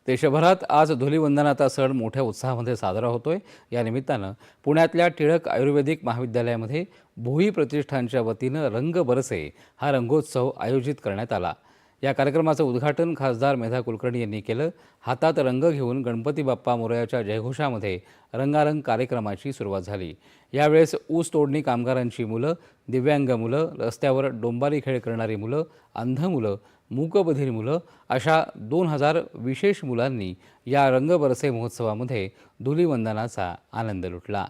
देशभरात आज धुलीवंदनाचा सण मोठ्या उत्साहामध्ये साजरा होतोय। या निमित्तानं पुण्यातल्या टिळक आयुर्वेदिक महाविद्यालयामध्ये भोई प्रतिष्ठानच्या वतीनं रंग बरसे हा रंगोत्सव आयोजित करण्यात आला। या कार्यक्रमाचं उद्घाटन खासदार मेधा कुलकर्णी यांनी केलं। हातात रंग घेऊन गणपती बाप्पा मोरयाच्या जयघोषामध्ये रंगारंग कार्यक्रमाची सुरुवात झाली। यावेळेस ऊस तोडणी कामगारांची मुलं, दिव्यांग मुलं, रस्त्यावर डोंबारी खेळ करणारी मुलं, अंध मुलं, मूकबधीर मुलं अशा 2000 विशेष मुलांनी या रंग बरसे महोत्सवामध्ये धुलीवंदनाचा आनंद लुटला।